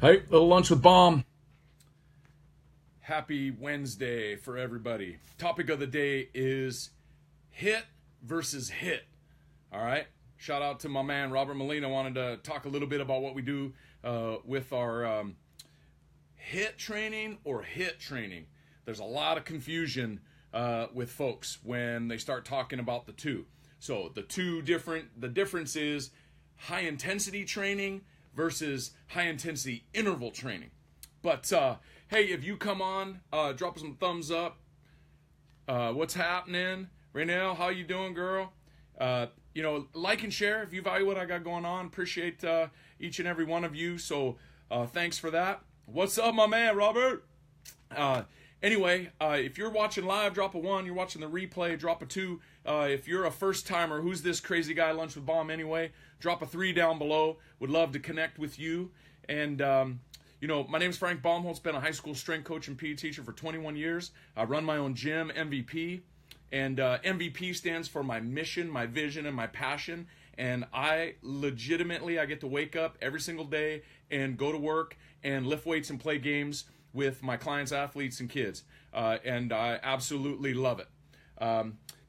Hey, little lunch with Baum. Happy Wednesday for everybody. Topic of the day is HIIT versus HIIT. All right. Shout out to my man Robert Molina. Wanted to talk a little bit about what we do with our HIIT training or HIIT training. There's a lot of confusion with folks when they start talking about the two. So the difference is high intensity training versus high intensity interval training. But hey, if you come on, drop some thumbs up. What's happening? Raynell, how you doing, girl? Like and share if you value what I got going on. Appreciate each and every one of you. So thanks for that. What's up, my man, Robert? Anyway, if you're watching live, drop a 1. You're watching the replay, drop a 2. If you're a first timer, who's this crazy guy, Lunch with Baum anyway? Drop a 3 down below. Would love to connect with you. And, my name's Frank Baumholtz. Been a high school strength coach and PE teacher for 21 years. I run my own gym, MVP. And MVP stands for my mission, my vision, and my passion. And I get to wake up every single day and go to work and lift weights and play games with my clients, athletes, and kids. And I absolutely love it.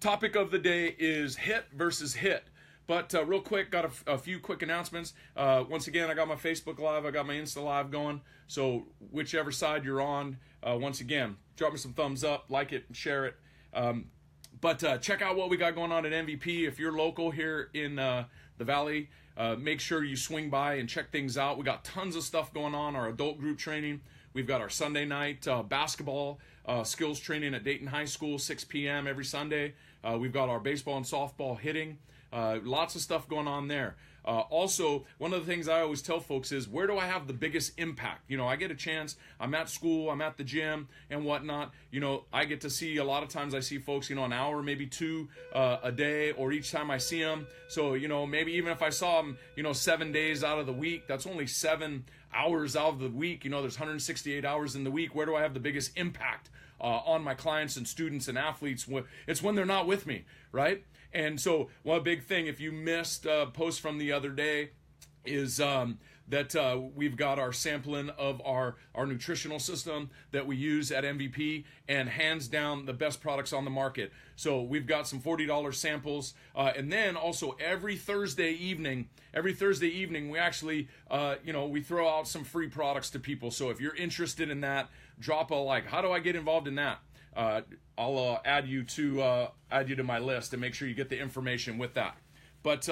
Topic of the day is HIIT versus HIIT. But real quick, got a few quick announcements. Once again, I got my Facebook Live, I got my Insta Live going. So whichever side you're on, once again, drop me some thumbs up, like it, and share it. But check out what we got going on at MVP. If you're local here in the Valley, make sure you swing by and check things out. We got tons of stuff going on, our adult group training. We've got our Sunday night basketball skills training at Dayton High School, 6 p.m. every Sunday. We've got our baseball and softball hitting. Lots of stuff going on there. Also, one of the things I always tell folks is, where do I have the biggest impact? I get a chance, I'm at school, I'm at the gym and whatnot. I get to see, a lot of times I see folks, an hour, maybe 2 a day, or each time I see them. So, maybe even if I saw them, 7 days out of the week, that's only 7 hours out of the week. There's 168 hours in the week. Where do I have the biggest impact on my clients and students and athletes? It's when they're not with me, right? And so one big thing, if you missed a post from the other day, is that we've got our sampling of our nutritional system that we use at MVP, and hands down the best products on the market. So we've got some $40 samples, and then also every Thursday evening we actually we throw out some free products to people. So if you're interested in that, drop a like. How do I get involved in that? I'll add you to my list and make sure you get the information with that. But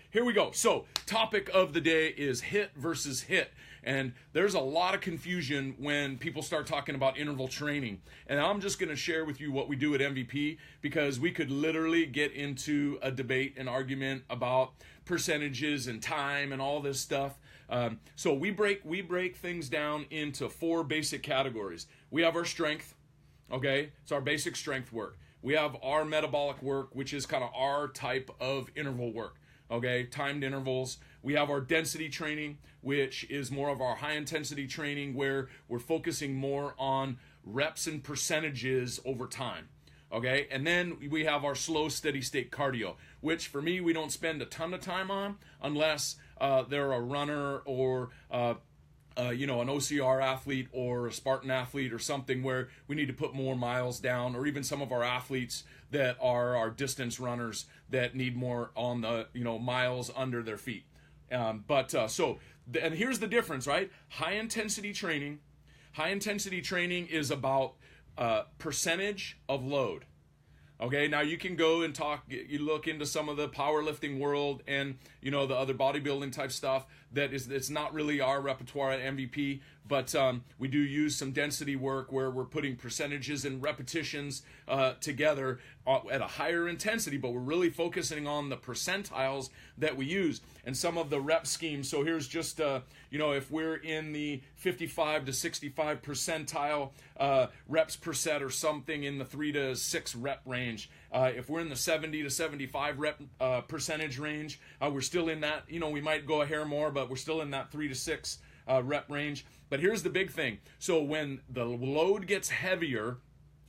here we go. So topic of the day is HIIT versus HIIT. And there's a lot of confusion when people start talking about interval training. And I'm just going to share with you what we do at MVP, because we could literally get into a debate and argument about percentages and time and all this stuff. So we break things down into 4 basic categories. We have our strength. Okay, it's our basic strength work. We have our metabolic work, which is kind of our type of interval work. Okay, timed intervals. We have our density training, which is more of our high intensity training, where we're focusing more on reps and percentages over time. Okay, and then we have our slow, steady state cardio, which for me, we don't spend a ton of time on unless they're a runner or an OCR athlete or a Spartan athlete or something where we need to put more miles down, or even some of our athletes that are our distance runners that need more on the, miles under their feet. And here's the difference, right? High intensity training is about percentage of load. Okay, now you can go and you look into some of the powerlifting world and, the other bodybuilding type stuff it's not really our repertoire at MVP, but we do use some density work where we're putting percentages and repetitions together at a higher intensity, but we're really focusing on the percentiles that we use and some of the rep schemes. So here's just, if we're in the 55 to 65 percentile reps per set, or something in the 3 to 6 rep range. If we're in the 70 to 75 rep percentage range, we're still in that, we might go a hair more, but we're still in that 3 to 6 rep range. But here's the big thing. So when the load gets heavier,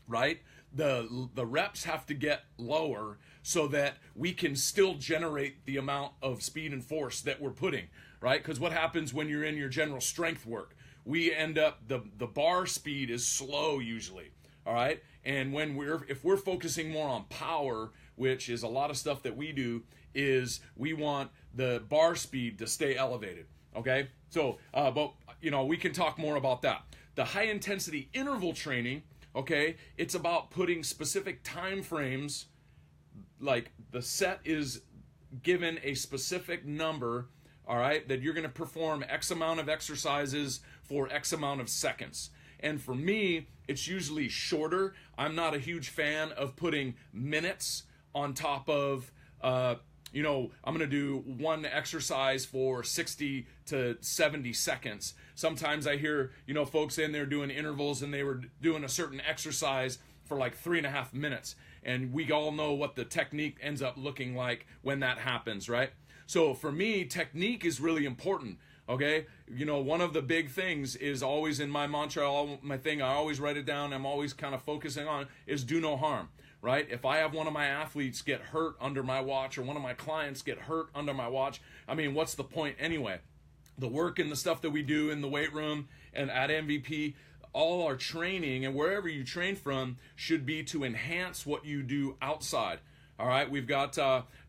right, the reps have to get lower so that we can still generate the amount of speed and force that we're putting, right? Because what happens when you're in your general strength work? we end up, the bar speed is slow usually, all right? And if we're focusing more on power, which is a lot of stuff that we do, is we want the bar speed to stay elevated, okay? So, but, we can talk more about that. The high intensity interval training, okay, it's about putting specific time frames, like the set is given a specific number, all right, that you're going to perform X amount of exercises for X amount of seconds. And for me, it's usually shorter. I'm not a huge fan of putting minutes on top of, I'm going to do one exercise for 60 to 70 seconds. Sometimes I hear, folks in there doing intervals and they were doing a certain exercise for like 3.5 minutes. And we all know what the technique ends up looking like when that happens, right? So for me, technique is really important, okay? One of the big things is always in my mantra, my thing, I always write it down, I'm always kind of focusing on, is do no harm, right? If I have one of my athletes get hurt under my watch or one of my clients get hurt under my watch, I mean, what's the point anyway? The work and the stuff that we do in the weight room and at MVP, all our training and wherever you train from should be to enhance what you do outside. All right, we've got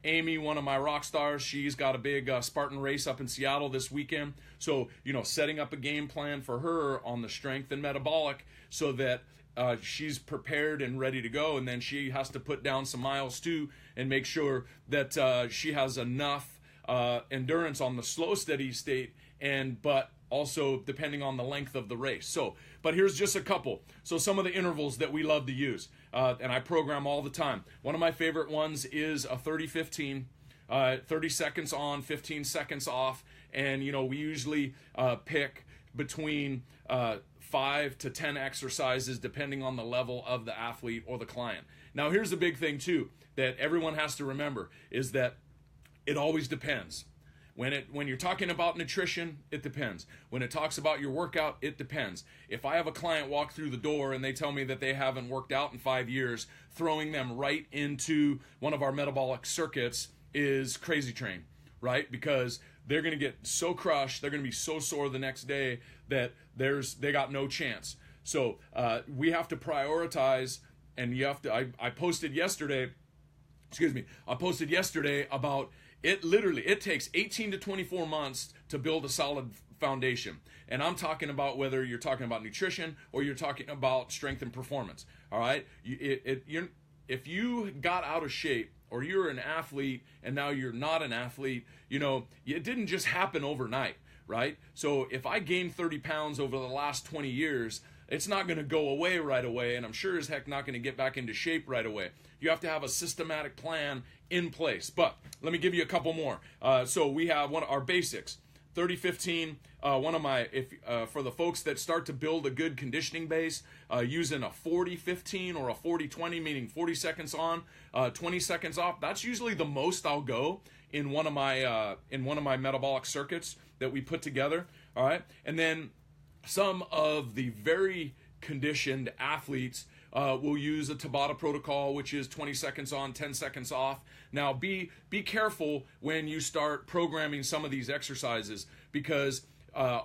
Amy, one of my rock stars. She's got a big Spartan race up in Seattle this weekend. So, setting up a game plan for her on the strength and metabolic so that she's prepared and ready to go. And then she has to put down some miles too and make sure that she has enough endurance on the slow, steady state, but also depending on the length of the race. So, but here's just a couple. So some of the intervals that we love to use, and I program all the time. One of my favorite ones is a 30-15, 30 seconds on, 15 seconds off, and we usually pick between 5 to 10 exercises depending on the level of the athlete or the client. Now here's the big thing too that everyone has to remember is that it always depends. When you're talking about nutrition, it depends. When it talks about your workout, it depends. If I have a client walk through the door and they tell me that they haven't worked out in 5 years, throwing them right into one of our metabolic circuits is crazy train, right? Because they're going to get so crushed, they're going to be so sore the next day that they got no chance. So we have to prioritize, and I posted yesterday about it takes 18 to 24 months to build a solid foundation. And I'm talking about whether you're talking about nutrition or you're talking about strength and performance. All right? If you got out of shape or you're an athlete and now you're not an athlete, it didn't just happen overnight, right? So if I gained 30 pounds over the last 20 years, it's not going to go away right away, and I'm sure as heck not going to get back into shape right away. You have to have a systematic plan in place. But let me give you a couple more. So we have our basics, 30-15. One of my, for the folks that start to build a good conditioning base, using a 40-15 or a 40-20, meaning 40 seconds on, 20 seconds off. That's usually the most I'll go in one of my metabolic circuits that we put together. All right, and then some of the very conditioned athletes will use a Tabata protocol, which is 20 seconds on, 10 seconds off. Now, be careful when you start programming some of these exercises because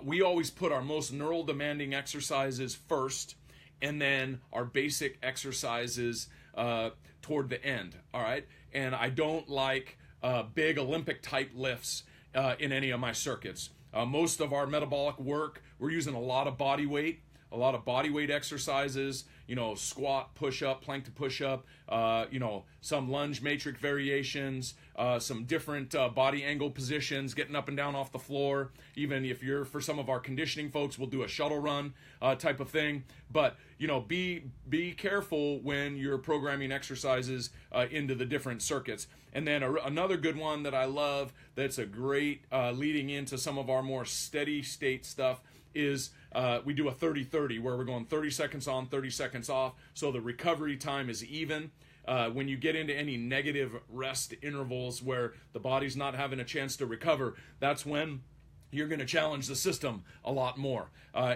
we always put our most neural demanding exercises first and then our basic exercises toward the end, all right? And I don't like big Olympic type lifts in any of my circuits. Most of our metabolic work, we're using a lot of body weight exercises, squat, push-up, plank to push-up, some lunge matrix variations, some different body angle positions, getting up and down off the floor. Even if for some of our conditioning folks, we'll do a shuttle run type of thing. But, be careful when you're programming exercises into the different circuits. And then another good one that I love that's a great leading into some of our more steady state stuff is we do a 30-30 where we're going 30 seconds on, 30 seconds off, so the recovery time is even. When you get into any negative rest intervals where the body's not having a chance to recover, that's when you're going to challenge the system a lot more.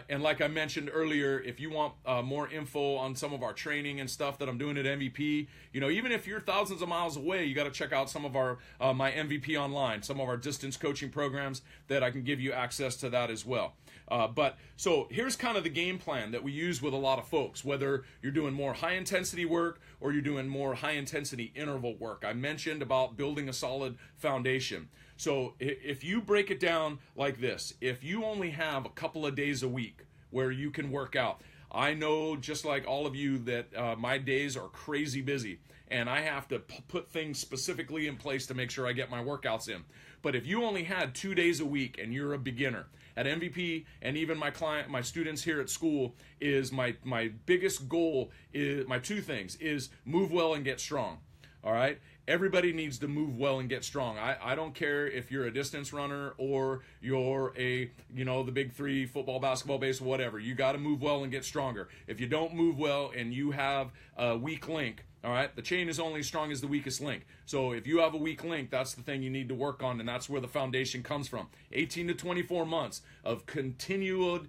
And like I mentioned earlier, if you want more info on some of our training and stuff that I'm doing at MVP, even if you're thousands of miles away, you got to check out some of our my MVP online, some of our distance coaching programs that I can give you access to that as well. But so here's kind of the game plan that we use with a lot of folks, whether you're doing more high intensity work or you're doing more high intensity interval work. I mentioned about building a solid foundation. So if you break it down like this, if you only have a couple of days a week where you can work out, I know just like all of you that my days are crazy busy and I have to put things specifically in place to make sure I get my workouts in. But if you only had 2 days a week and you're a beginner, at MVP and even my students here at school, is my biggest goal is my two things is move well and get strong. All right. Everybody needs to move well and get strong. I don't care if you're a distance runner or you're the big three, football, basketball, baseball, whatever. You got to move well and get stronger. If you don't move well and you have a weak link, all right, the chain is only as strong as the weakest link. So if you have a weak link, that's the thing you need to work on, and that's where the foundation comes from. 18 to 24 months of continued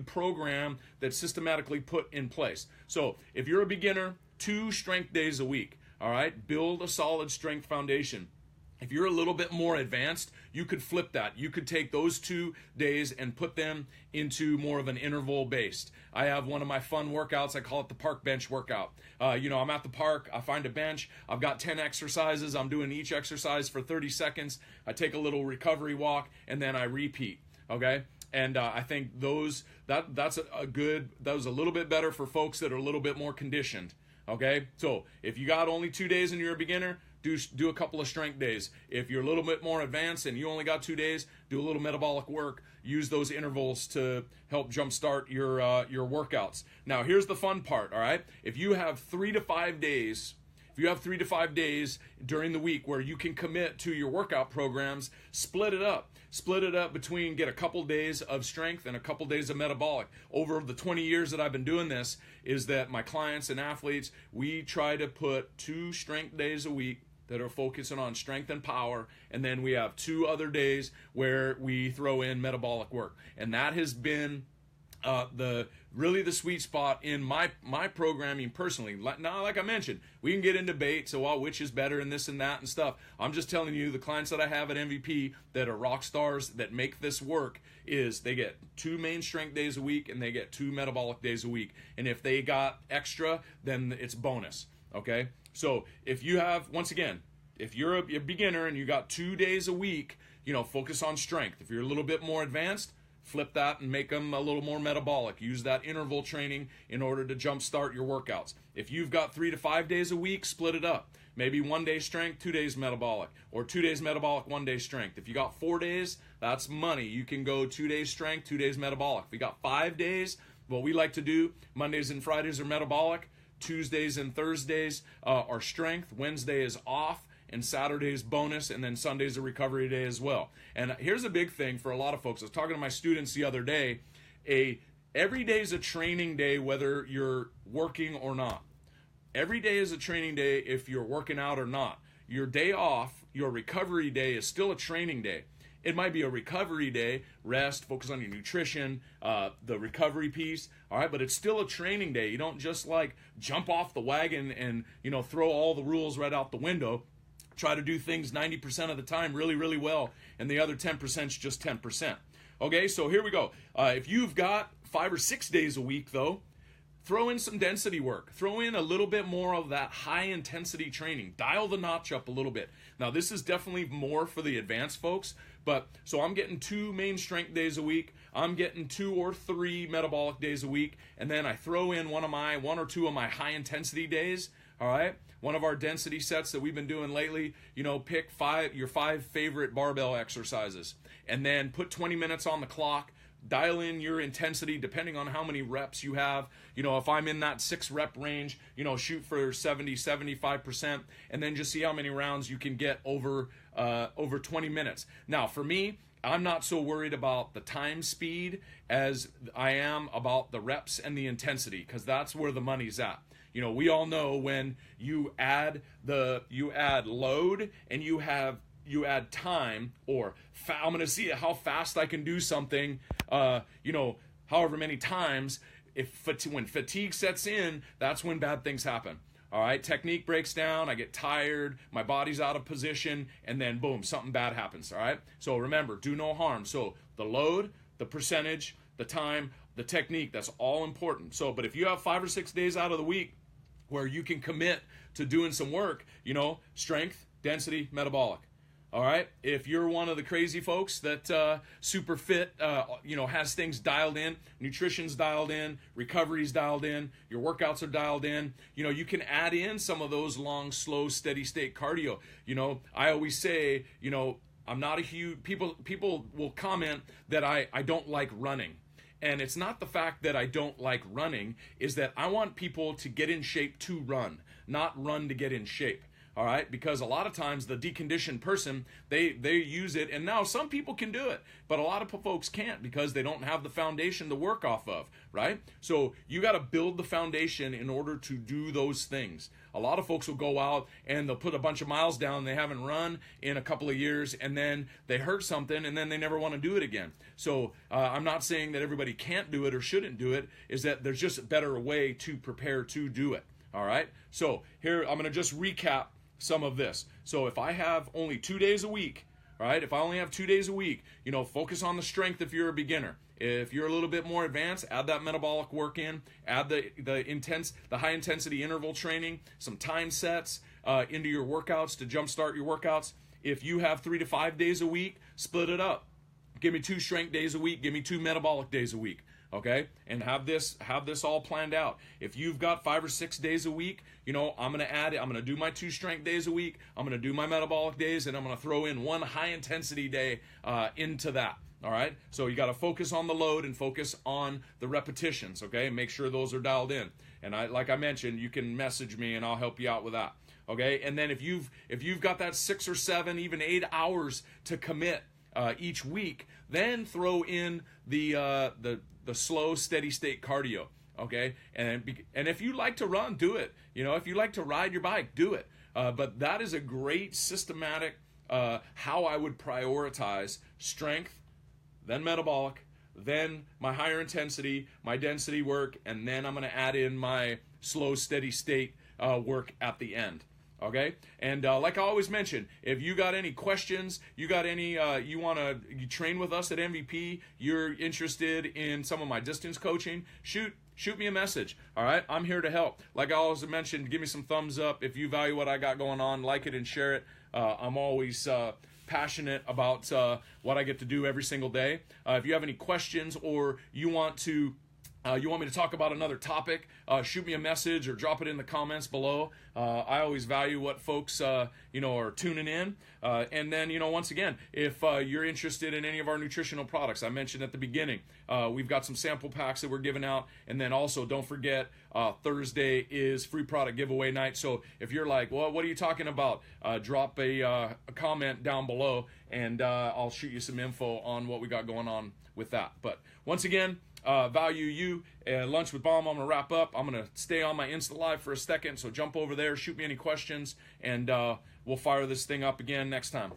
program that's systematically put in place. So if you're a beginner, 2 strength days a week. All right, build a solid strength foundation. If you're a little bit more advanced, you could flip that. You could take those 2 days and put them into more of an interval based. I have one of my fun workouts. I call it the park bench workout. I'm at the park. I find a bench. I've got 10 exercises. I'm doing each exercise for 30 seconds. I take a little recovery walk and then I repeat. Okay. And I think that's a little bit better for folks that are a little bit more conditioned. Okay, so if you got only 2 days and you're a beginner, do a couple of strength days. If you're a little bit more advanced and you only got 2 days, do a little metabolic work. Use those intervals to help jumpstart your workouts. Now, here's the fun part. All right, if you have 3 to 5 days. If you have 3 to 5 days during the week where you can commit to your workout programs, split it up. Split it up between get a couple days of strength and a couple days of metabolic. Over the 20 years that I've been doing this is that my clients and athletes, we try to put 2 strength days a week that are focusing on strength and power, and then we have 2 other days where we throw in metabolic work. And that has been the sweet spot in my programming personally. Now, like I mentioned, we can get in debate, so which is better and this and that and stuff. I'm just telling you, the clients that I have at MVP that are rock stars that make this work is they get 2 main strength days a week and they get 2 metabolic days a week. And if they got extra, then it's bonus. Okay? So if you have, once again, if you're a beginner and you got 2 days a week, focus on strength. If you're a little bit more advanced, flip that and make them a little more metabolic. Use that interval training in order to jumpstart your workouts. If you've got 3 to 5 days a week, split it up. Maybe 1 day strength, 2 days metabolic, or 2 days metabolic, 1 day strength. If you got 4 days, that's money. You can go 2 days strength, 2 days metabolic. If you got 5 days, what we like to do, Mondays and Fridays are metabolic, Tuesdays and Thursdays are strength, Wednesday is off, and Saturday's bonus, and then Sunday's a recovery day as well. And here's a big thing for a lot of folks. I was talking to my students the other day. Every day is a training day, whether you're working or not. Every day is a training day if you're working out or not. Your day off, your recovery day, is still a training day. It might be a recovery day, rest, focus on your nutrition, the recovery piece, all right, but it's still a training day. You don't just jump off the wagon and, throw all the rules right out the window. Try to do things 90% of the time really, really well, and the other 10% is just 10%. Okay, so here we go. If you've got 5 or 6 days a week, though, throw in some density work. Throw in a little bit more of that high-intensity training. Dial the notch up a little bit. Now, this is definitely more for the advanced folks, but so I'm getting 2 main strength days a week. I'm getting 2 or 3 metabolic days a week, and then I throw in 1 or 2 of my high-intensity days, all right? One of our density sets that we've been doing lately, pick your 5 favorite barbell exercises, and then put 20 minutes on the clock. Dial in your intensity depending on how many reps you have. If I'm in that 6 rep range, shoot for 75%, and then just see how many rounds you can get over 20 minutes. Now, for me, I'm not so worried about the time speed as I am about the reps and the intensity, because that's where the money's at. We all know when you add load and you have you add time, or I'm going to see how fast I can do something, however many times. When fatigue sets in, that's when bad things happen. All right, technique breaks down, I get tired, my body's out of position, and then boom, something bad happens. All right, so remember, do no harm. So the load, the percentage, the time, the technique, that's all important. So, but if you have 5 or 6 days out of the week where you can commit to doing some work, strength, density, metabolic. All right, if you're one of the crazy folks that super fit, has things dialed in, nutrition's dialed in, recovery's dialed in, your workouts are dialed in, you can add in some of those long, slow, steady state cardio. I always say, I'm not a huge, people will comment that I don't like running. And it's not the fact that I don't like running, is that I want people to get in shape to run, not run to get in shape. All right, because a lot of times the deconditioned person, they use it, and now some people can do it, but a lot of folks can't because they don't have the foundation to work off of, right? So you got to build the foundation in order to do those things. A lot of folks will go out and they'll put a bunch of miles down they haven't run in a couple of years, and then they hurt something, and then they never want to do it again. So I'm not saying that everybody can't do it or shouldn't do it, is that there's just a better way to prepare to do it. All right, so here I'm going to just recap some of this. So if I have only 2 days a week, right? If I only have 2 days a week, focus on the strength if you're a beginner. If you're a little bit more advanced, add that metabolic work in, add the high intensity interval training, some time sets into your workouts to jumpstart your workouts. If you have 3 to 5 days a week, split it up. Give me 2 strength days a week, give me 2 metabolic days a week. Okay, and have this all planned out. If you've got 5 or 6 days a week, I'm going to add it. I'm going to do my 2 strength days a week. I'm going to do my metabolic days, and I'm going to throw in 1 high intensity day into that. All right, so you got to focus on the load and focus on the repetitions. Okay, make sure those are dialed in. And like I mentioned, you can message me and I'll help you out with that. Okay, and then if you've got that 6 or 7, even 8 hours to commit each week, then throw in the slow, steady state cardio, okay? And if you like to run, do it. If you like to ride your bike, do it. But that is a great systematic how I would prioritize strength, then metabolic, then my higher intensity, my density work, and then I'm going to add in my slow, steady state work at the end. Okay, and like I always mention, if you got any questions, you got any, you train with us at MVP, you're interested in some of my distance coaching, shoot me a message. All right, I'm here to help. Like I always mentioned, give me some thumbs up if you value what I got going on, like it and share it. I'm always passionate about what I get to do every single day. If you have any questions or you want me to talk about another topic, shoot me a message or drop it in the comments below. I always value what folks, are tuning in. And then, once again, if you're interested in any of our nutritional products, I mentioned at the beginning, we've got some sample packs that we're giving out. And then also, don't forget, Thursday is free product giveaway night. So if you're like, well, what are you talking about? Drop a comment down below, and I'll shoot you some info on what we got going on with that. But once again, value you. Lunch with Baum, I'm going to wrap up. I'm going to stay on my Insta Live for a second, so jump over there, shoot me any questions, and we'll fire this thing up again next time.